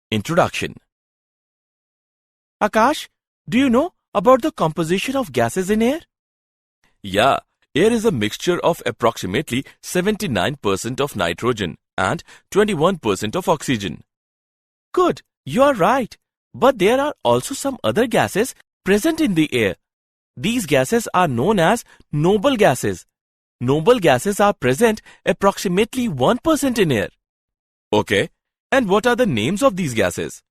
Introduction. Akash, do you know about the composition of gases in air? Yeah, air is a mixture of approximately 79% of nitrogen and 21% of oxygen. Good, you are right. But there are also some other gases present in the air. These gases are known as noble gases. Noble gases are present approximately 1% in air. Okay, and what are the names of these gases?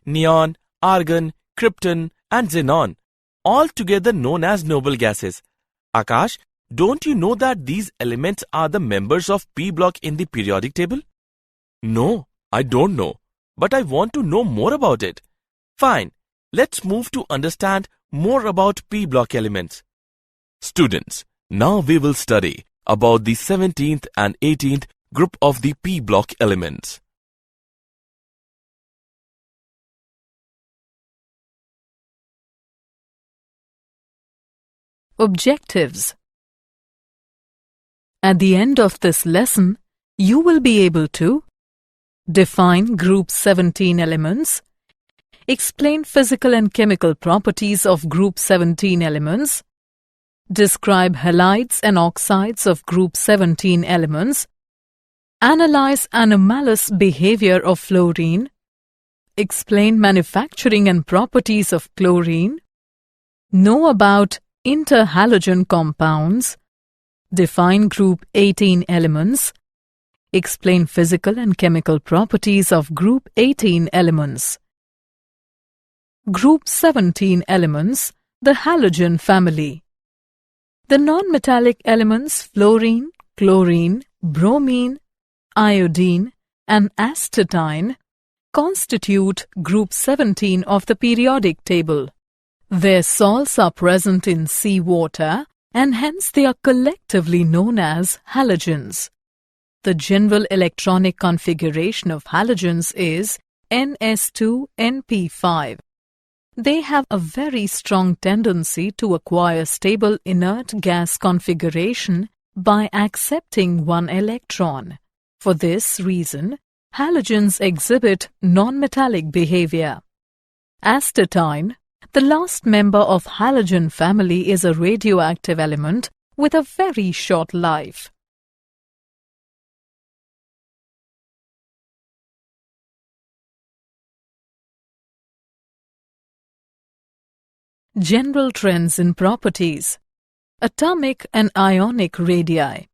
Neon, argon, krypton, and xenon, all together known as noble gases. Akash, don't you know that these elements are the members of P block in the periodic table? No, I don't know, but I want to know more about it. Fine, let's move to understand more about P block elements. Students, now we will study about the 17th and 18th group of the P block elements. Objectives. At the end of this lesson, you will be able to define group 17 elements, explain physical and chemical properties of group 17 elements, describe halides and oxides of group 17 elements, analyze anomalous behavior of fluorine, explain manufacturing and properties of chlorine, know about interhalogen compounds, define group 18 elements, explain physical and chemical properties of group 18 elements. Group 17 elements, the halogen family. The non-metallic elements fluorine, chlorine, bromine, iodine, and astatine constitute group 17 of the periodic table. Their salts are present in seawater and hence they are collectively known as halogens. The general electronic configuration of halogens is Ns2np5. They have a very strong tendency to acquire stable inert gas configuration by accepting one electron. For this reason, halogens exhibit non-metallic behavior. Astatine, the last member of halogen family, is a radioactive element with a very short life. General trends in properties. Atomic and ionic radii.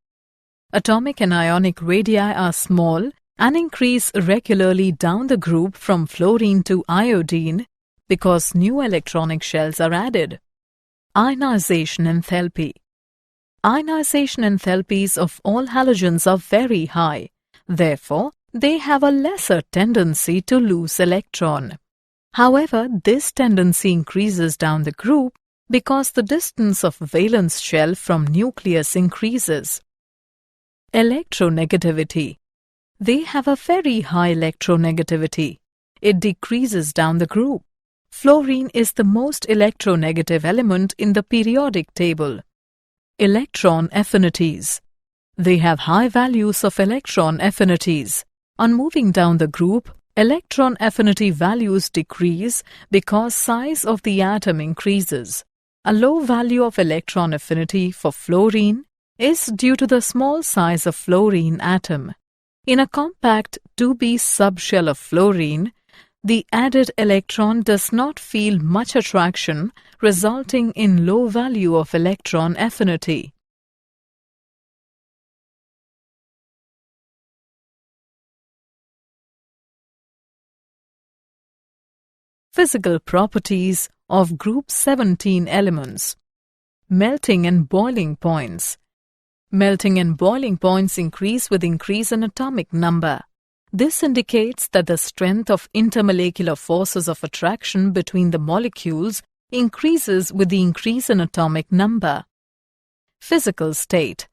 Atomic and ionic radii are small and increase regularly down the group from fluorine to iodine because new electronic shells are added. Ionization enthalpy. Ionization enthalpies of all halogens are very high. Therefore, they have a lesser tendency to lose electron. However, this tendency increases down the group because the distance of valence shell from nucleus increases. Electronegativity. They have a very high electronegativity. It decreases down the group. Fluorine is the most electronegative element in the periodic table. Electron affinities. They have high values of electron affinities. On moving down the group, electron affinity values decrease because size of the atom increases. A low value of electron affinity for fluorine is due to the small size of fluorine atom. In a compact 2b subshell of fluorine, the added electron does not feel much attraction, resulting in low value of electron affinity. Physical properties of group 17 elements. Melting and boiling points. Melting and boiling points increase with increase in atomic number. This indicates that the strength of intermolecular forces of attraction between the molecules increases with the increase in atomic number. Physical state.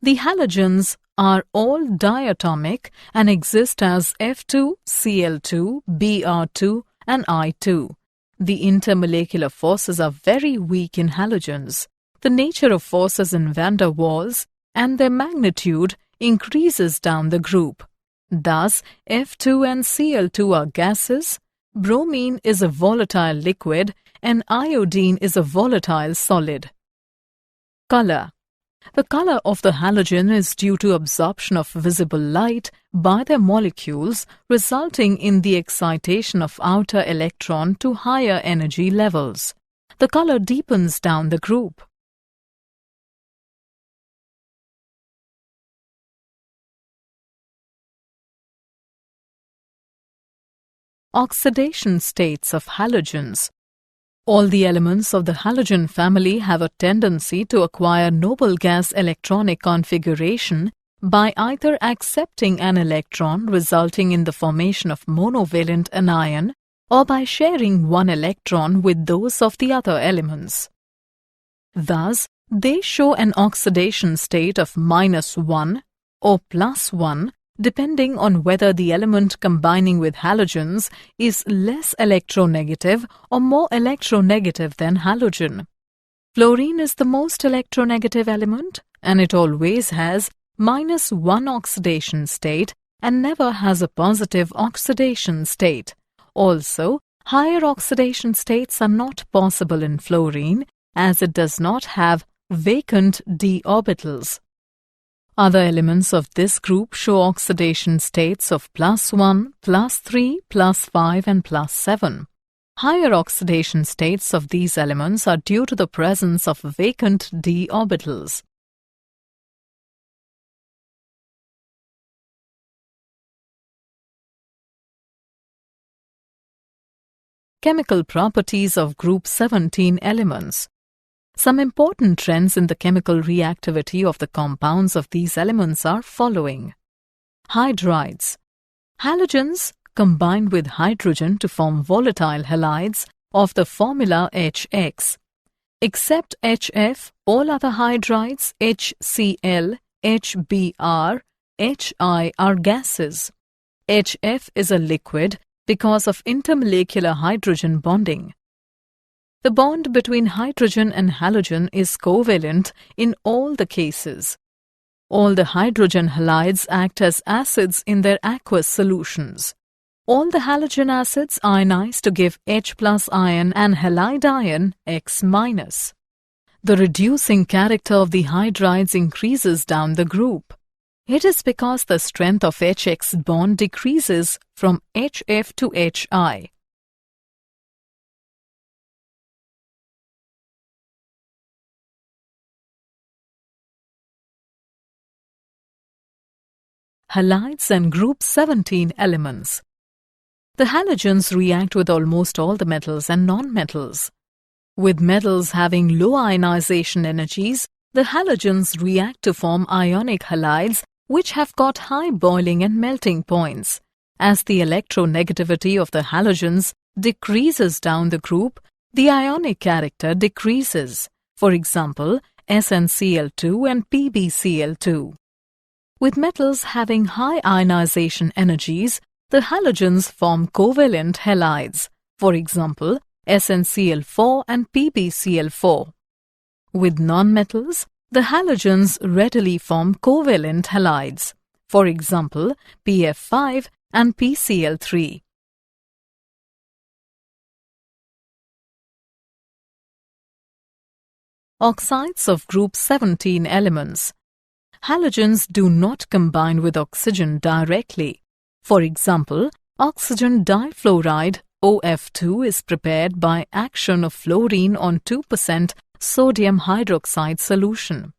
The halogens are all diatomic and exist as F2, Cl2, Br2, and I2. The intermolecular forces are very weak in halogens. The nature of forces in van der Waals and their magnitude increases down the group. Thus, F2 and Cl2 are gases, bromine is a volatile liquid, and iodine is a volatile solid. Color. The color of the halogen is due to absorption of visible light by their molecules, resulting in the excitation of outer electron to higher energy levels. The color deepens down the group. Oxidation states of halogens. All the elements of the halogen family have a tendency to acquire noble gas electronic configuration by either accepting an electron resulting in the formation of monovalent anion or by sharing one electron with those of the other elements. Thus, they show an oxidation state of -1 or +1 depending on whether the element combining with halogens is less electronegative or more electronegative than halogen. Fluorine is the most electronegative element, and it always has -1 oxidation state and never has a positive oxidation state. Also, higher oxidation states are not possible in fluorine as it does not have vacant d orbitals. Other elements of this group show oxidation states of +1, +3, +5 and +7. Higher oxidation states of these elements are due to the presence of vacant d orbitals. Chemical properties of group 17 elements. Some important trends in the chemical reactivity of the compounds of these elements are following. Hydrides. Halogens combine with hydrogen to form volatile halides of the formula HX. Except HF, all other hydrides HCl, HBr, HI are gases. HF is a liquid because of intermolecular hydrogen bonding. The bond between hydrogen and halogen is covalent in all the cases. All the hydrogen halides act as acids in their aqueous solutions. All the halogen acids ionize to give H+ ion and halide ion X-. The reducing character of the hydrides increases down the group. It is because the strength of HX bond decreases from HF to HI. Halides and group 17 elements. The halogens react with almost all the metals and non-metals. With metals having low ionization energies, the halogens react to form ionic halides which have got high boiling and melting points. As the electronegativity of the halogens decreases down the group, the ionic character decreases. For example, SnCl2 and PbCl2. With metals having high ionization energies, the halogens form covalent halides, for example, SnCl4 and PbCl4. With nonmetals, the halogens readily form covalent halides, for example, PF5 and PCl3. Oxides of group 17 elements. Halogens do not combine with oxygen directly. For example, oxygen difluoride OF2 is prepared by action of fluorine on 2% sodium hydroxide solution.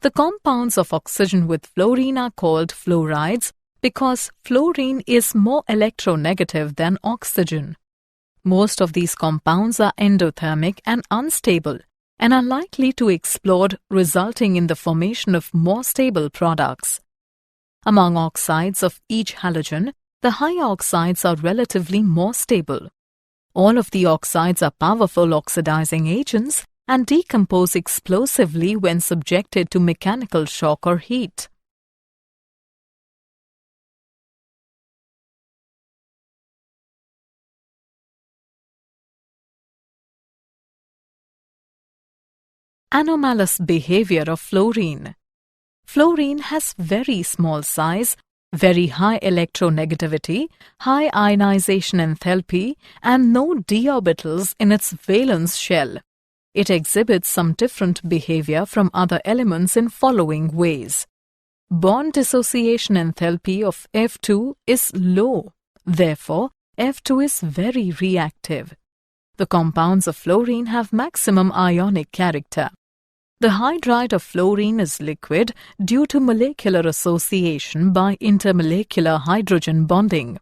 The compounds of oxygen with fluorine are called fluorides because fluorine is more electronegative than oxygen. Most of these compounds are endothermic and unstable and are likely to explode, resulting in the formation of more stable products. Among oxides of each halogen, the higher oxides are relatively more stable. All of the oxides are powerful oxidizing agents and decompose explosively when subjected to mechanical shock or heat. Anomalous behavior of fluorine. Fluorine has very small size, very high electronegativity, high ionization enthalpy, and no d orbitals in its valence shell. It exhibits some different behavior from other elements in following ways. Bond dissociation enthalpy of F2 is low. Therefore, F2 is very reactive. The compounds of fluorine have maximum ionic character. The hydride of fluorine is liquid due to molecular association by intermolecular hydrogen bonding.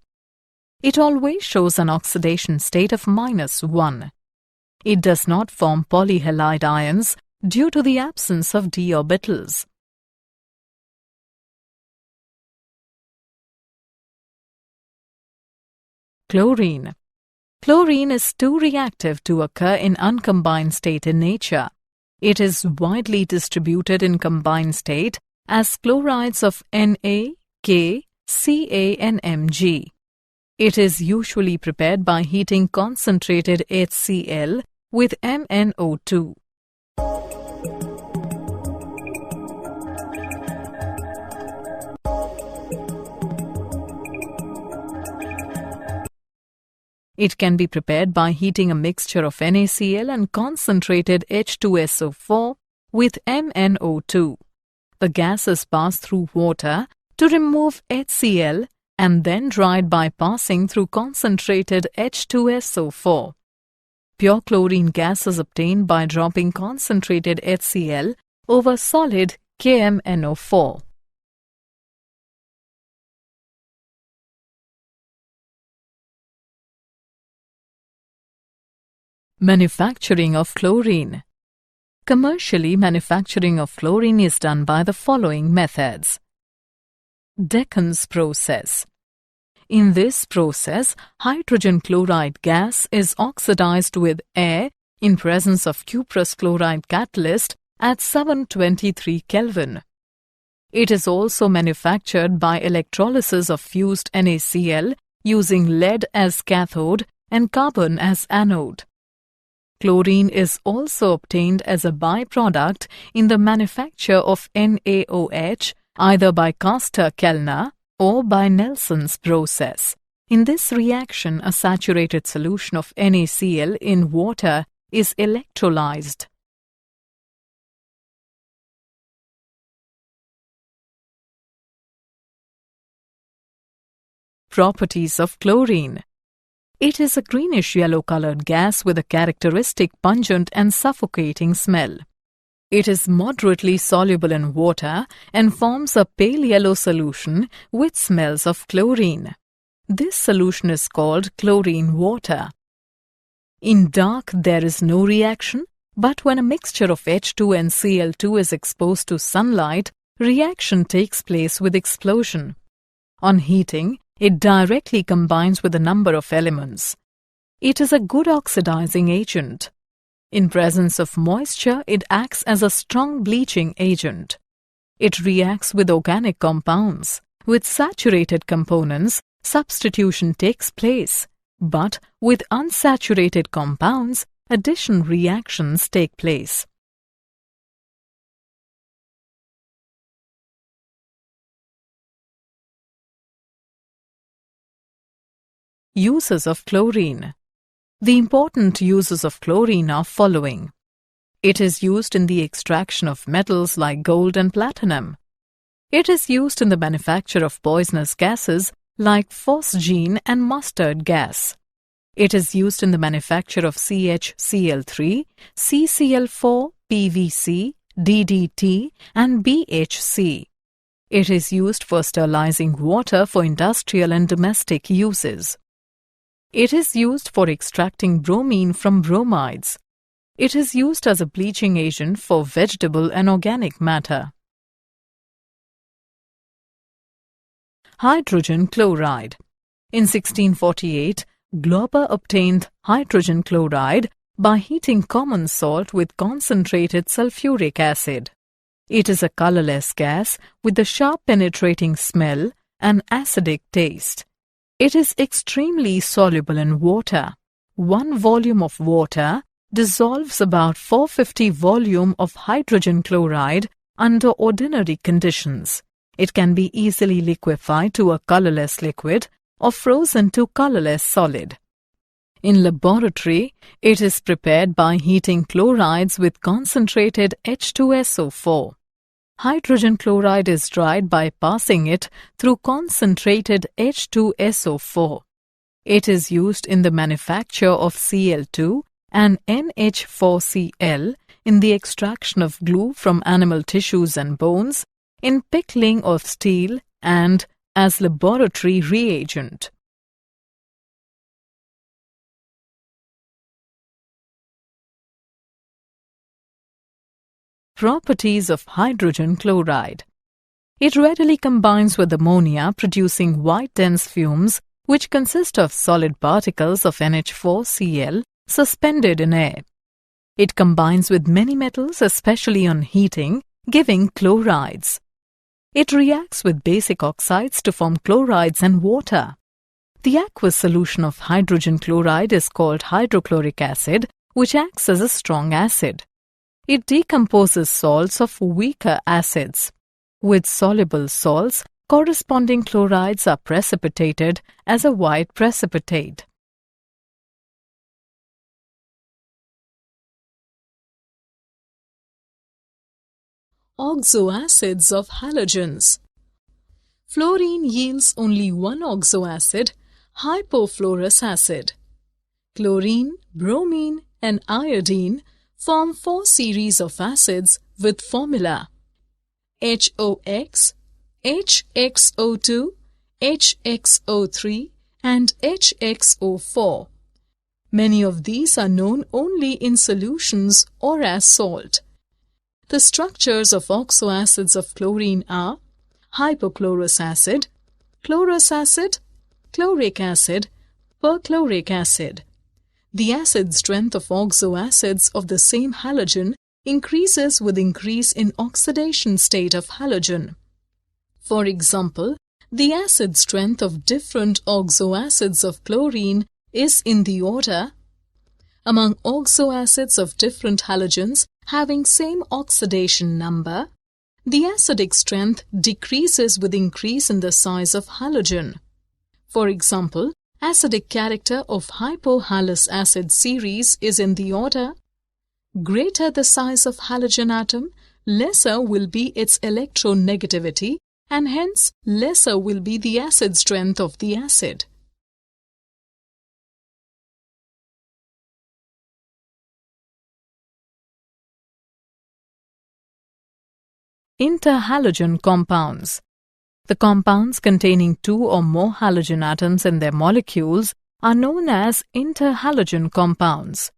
It always shows an oxidation state of -1. It does not form polyhalide ions due to the absence of d orbitals. Chlorine. Chlorine is too reactive to occur in uncombined state in nature. It is widely distributed in combined state as chlorides of Na, K, Ca and Mg. It is usually prepared by heating concentrated HCl with MnO2. It can be prepared by heating a mixture of NaCl and concentrated H2SO4 with MnO2. The gas is passed through water to remove HCl and then dried by passing through concentrated H2SO4. Pure chlorine gas is obtained by dropping concentrated HCl over solid KMnO4. Manufacturing of chlorine. Commercially, manufacturing of chlorine is done by the following methods. Decans process. In this process, hydrogen chloride gas is oxidized with air in presence of cuprous chloride catalyst at 723 Kelvin. It is also manufactured by electrolysis of fused NaCl using lead as cathode and carbon as anode. Chlorine is also obtained as a byproduct in the manufacture of NaOH either by Caster-Kellner or by Nelson's process. In this reaction, a saturated solution of NaCl in water is electrolyzed. Properties of chlorine. It is a greenish-yellow colored gas with a characteristic pungent and suffocating smell. It is moderately soluble in water and forms a pale yellow solution which smells of chlorine. This solution is called chlorine water. In dark, there is no reaction, but when a mixture of H2 and Cl2 is exposed to sunlight, reaction takes place with explosion. On heating, it directly combines with a number of elements. It is a good oxidizing agent. In presence of moisture, it acts as a strong bleaching agent. It reacts with organic compounds. With saturated components, substitution takes place. But with unsaturated compounds, addition reactions take place. Uses of chlorine. The important uses of chlorine are following. It is used in the extraction of metals like gold and platinum. It is used in the manufacture of poisonous gases like phosgene and mustard gas. It is used in the manufacture of CHCl3, CCl4, PVC, DDT, and BHC. It is used for sterilizing water for industrial and domestic uses. It is used for extracting bromine from bromides. It is used as a bleaching agent for vegetable and organic matter. Hydrogen chloride. In 1648, Glauber obtained hydrogen chloride by heating common salt with concentrated sulfuric acid. It is a colorless gas with a sharp penetrating smell and acidic taste. It is extremely soluble in water. 1 volume of water dissolves about 450 volume of hydrogen chloride under ordinary conditions. It can be easily liquefied to a colorless liquid or frozen to colorless solid. In laboratory, it is prepared by heating chlorides with concentrated H2SO4. Hydrogen chloride is dried by passing it through concentrated H2SO4. It is used in the manufacture of Cl2 and NH4Cl, in the extraction of glue from animal tissues and bones, in pickling of steel, and as laboratory reagent. Properties of hydrogen chloride. It readily combines with ammonia, producing white dense fumes which consist of solid particles of NH4Cl suspended in air. It combines with many metals, especially on heating, giving chlorides. It reacts with basic oxides to form chlorides and water. The aqueous solution of hydrogen chloride is called hydrochloric acid, which acts as a strong acid. It decomposes salts of weaker acids. With soluble salts, corresponding chlorides are precipitated as a white precipitate. Oxoacids of halogens. Fluorine yields only one oxoacid, hypofluorous acid. Chlorine, bromine, and iodine form 4 series of acids with formula HOX, HXO2, HXO3, and HXO4. Many of these are known only in solutions or as salt. The structures of oxoacids of chlorine are hypochlorous acid, chlorous acid, chloric acid, perchloric acid. The acid strength of oxoacids of the same halogen increases with increase in oxidation state of halogen. For example, the acid strength of different oxoacids of chlorine is in the order among oxoacids of different halogens having same oxidation number. The acidic strength decreases with increase in the size of halogen. For example, acidic character of hypohalous acid series is in the order: greater the size of halogen atom, lesser will be its electronegativity, and hence lesser will be the acid strength of the acid. Interhalogen compounds. The compounds containing 2 or more halogen atoms in their molecules are known as interhalogen compounds.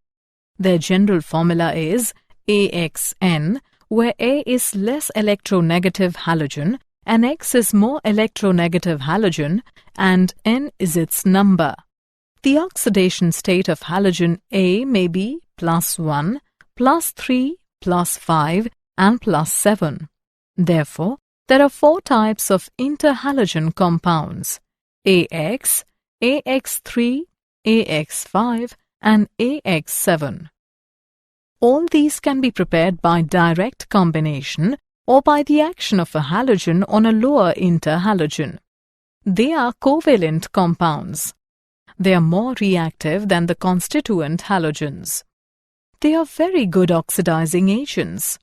Their general formula is AXN, where A is less electronegative halogen and X is more electronegative halogen, and N is its number. The oxidation state of halogen A may be +1, +3, +5, and +7. Therefore, there are 4 types of interhalogen compounds: AX, AX3, AX5, and AX7. All these can be prepared by direct combination or by the action of a halogen on a lower interhalogen. They are covalent compounds. They are more reactive than the constituent halogens. They are very good oxidizing agents.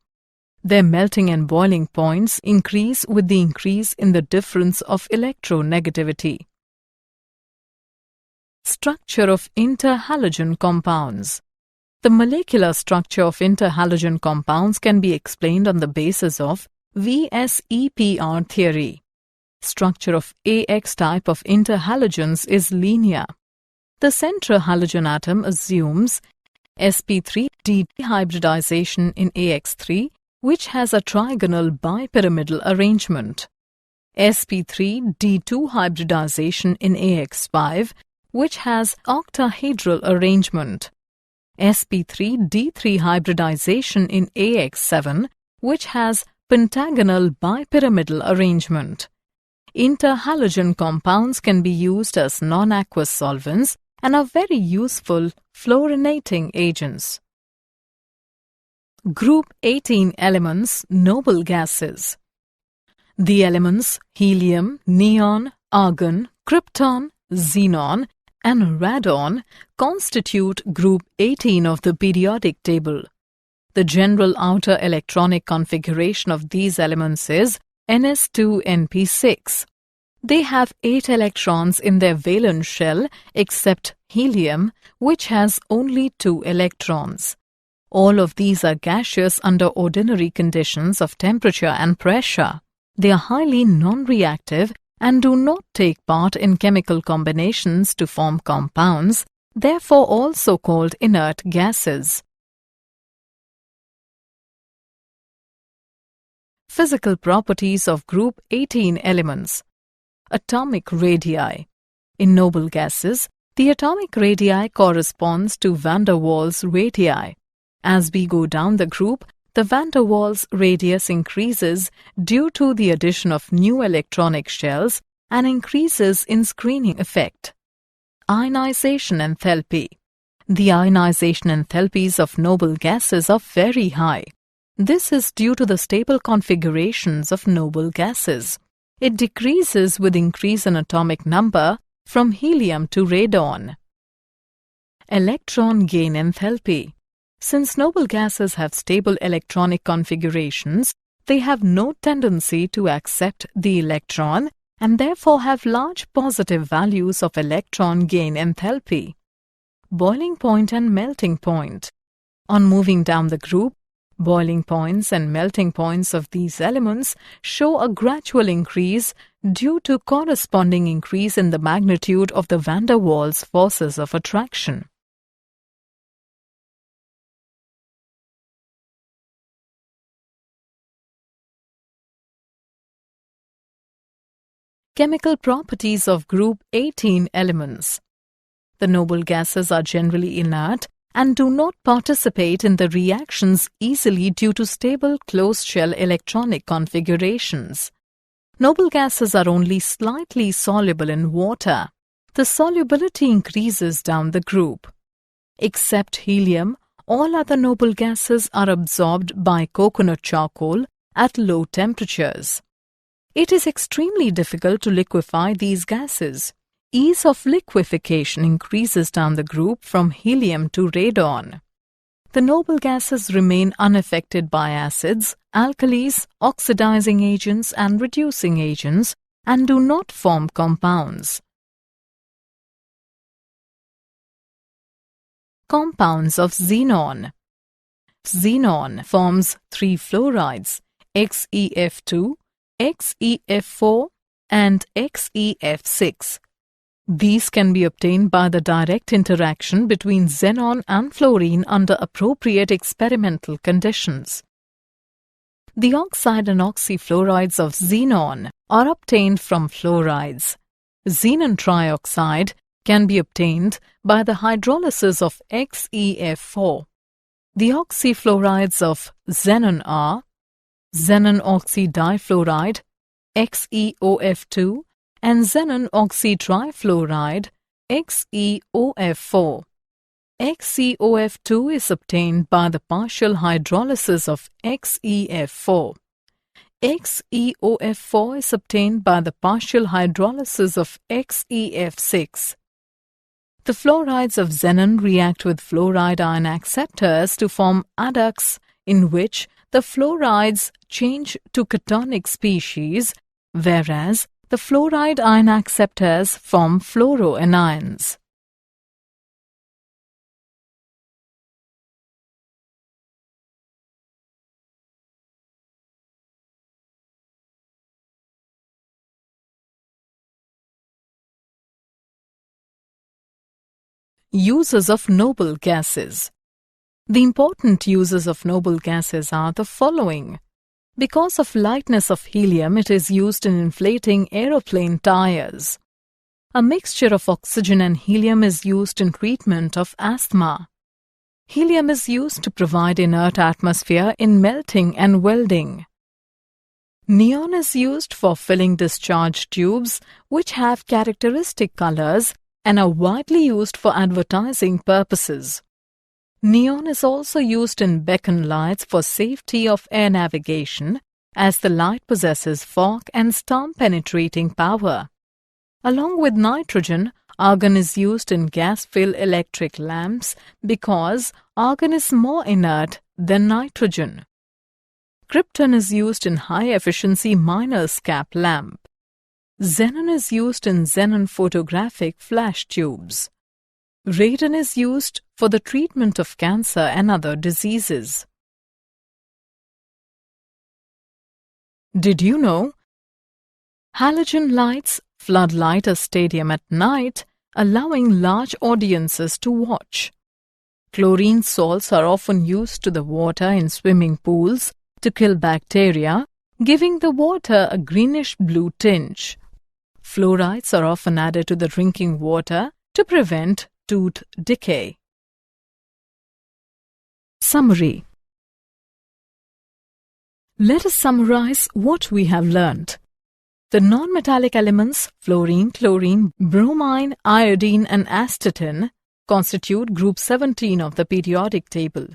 Their melting and boiling points increase with the increase in the difference of electronegativity. Structure of interhalogen compounds. The molecular structure of interhalogen compounds can be explained on the basis of VSEPR theory. Structure of AX type of interhalogens is linear. The central halogen atom assumes sp3 dehybridization in AX3, which has a trigonal bipyramidal arrangement. sp3 d2 hybridization in AX5, which has octahedral arrangement. sp3 d3 hybridization in AX7, which has pentagonal bipyramidal arrangement. Interhalogen compounds can be used as non-aqueous solvents and are very useful fluorinating agents. Group 18 elements, noble gases. The elements helium, neon, argon, krypton, xenon, and radon constitute group 18 of the periodic table. The general outer electronic configuration of these elements is Ns2np6. They have 8 electrons in their valence shell except helium, which has only 2 electrons. All of these are gaseous under ordinary conditions of temperature and pressure. They are highly non-reactive and do not take part in chemical combinations to form compounds, therefore also called inert gases. Physical properties of group 18 elements. Atomic radii. In noble gases, the atomic radii corresponds to van der Waals radii. As we go down the group, the van der Waals radius increases due to the addition of new electronic shells and increases in screening effect. Ionization enthalpy. The ionization enthalpies of noble gases are very high. This is due to the stable configurations of noble gases. It decreases with increase in atomic number from helium to radon. Electron gain enthalpy. Since noble gases have stable electronic configurations, they have no tendency to accept the electron and therefore have large positive values of electron gain enthalpy. Boiling point and melting point. On moving down the group, boiling points and melting points of these elements show a gradual increase due to corresponding increase in the magnitude of the van der Waals forces of attraction. Chemical properties of group 18 elements. The noble gases are generally inert and do not participate in the reactions easily due to stable closed-shell electronic configurations. Noble gases are only slightly soluble in water. The solubility increases down the group. Except helium, all other noble gases are absorbed by coconut charcoal at low temperatures. It is extremely difficult to liquefy these gases. Ease of liquefaction increases down the group from helium to radon. The noble gases remain unaffected by acids, alkalis, oxidizing agents and reducing agents and do not form compounds. Compounds of xenon. Xenon forms 3 fluorides, XeF2, XeF4 and XeF6. These can be obtained by the direct interaction between xenon and fluorine under appropriate experimental conditions. The oxide and oxyfluorides of xenon are obtained from fluorides. Xenon trioxide can be obtained by the hydrolysis of XeF4. The oxyfluorides of xenon are xenon oxydifluoride, XeOF2, and xenon oxytrifluoride, XeOF4. XeOF2 is obtained by the partial hydrolysis of XeF4. XeOF4 is obtained by the partial hydrolysis of XeF6. The fluorides of xenon react with fluoride ion acceptors to form adducts in which the fluorides change to cationic species, whereas the fluoride ion acceptors form fluoroanions. Uses of noble gases. The important uses of noble gases are the following. Because of lightness of helium, it is used in inflating aeroplane tires. A mixture of oxygen and helium is used in treatment of asthma. Helium is used to provide inert atmosphere in melting and welding. Neon is used for filling discharge tubes which have characteristic colors and are widely used for advertising purposes. Neon is also used in beacon lights for safety of air navigation as the light possesses fog and storm-penetrating power. Along with nitrogen, argon is used in gas-filled electric lamps because argon is more inert than nitrogen. Krypton is used in high-efficiency miner's cap lamp. Xenon is used in xenon photographic flash tubes. Radon is used for the treatment of cancer and other diseases. Did you know? Halogen lights floodlight a stadium at night, allowing large audiences to watch. Chlorine salts are often used to the water in swimming pools to kill bacteria, giving the water a greenish-blue tinge. Fluorides are often added to the drinking water to prevent tooth decay. Summary. Let us summarize what we have learnt. The non-metallic elements fluorine, chlorine, bromine, iodine and astatine constitute group 17 of the periodic table.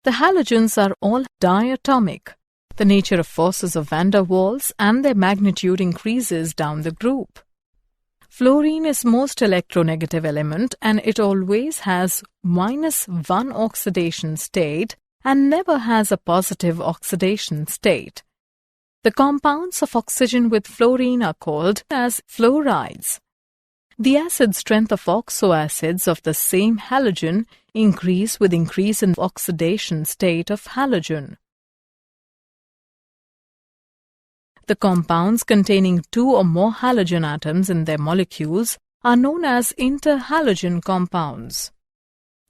The halogens are all diatomic. The nature of forces of van der Waals and their magnitude increases down the group. Fluorine is most electronegative element and it always has -1 oxidation state and never has a positive oxidation state. The compounds of oxygen with fluorine are called as fluorides. The acid strength of oxoacids of the same halogen increase with increase in oxidation state of halogen. The compounds containing 2 or more halogen atoms in their molecules are known as interhalogen compounds.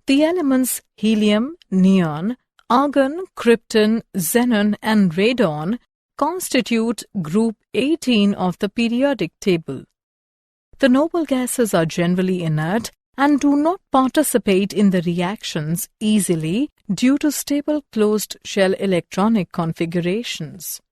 The elements helium, neon, argon, krypton, xenon and radon constitute group 18 of the periodic table. The noble gases are generally inert and do not participate in the reactions easily due to stable closed shell electronic configurations.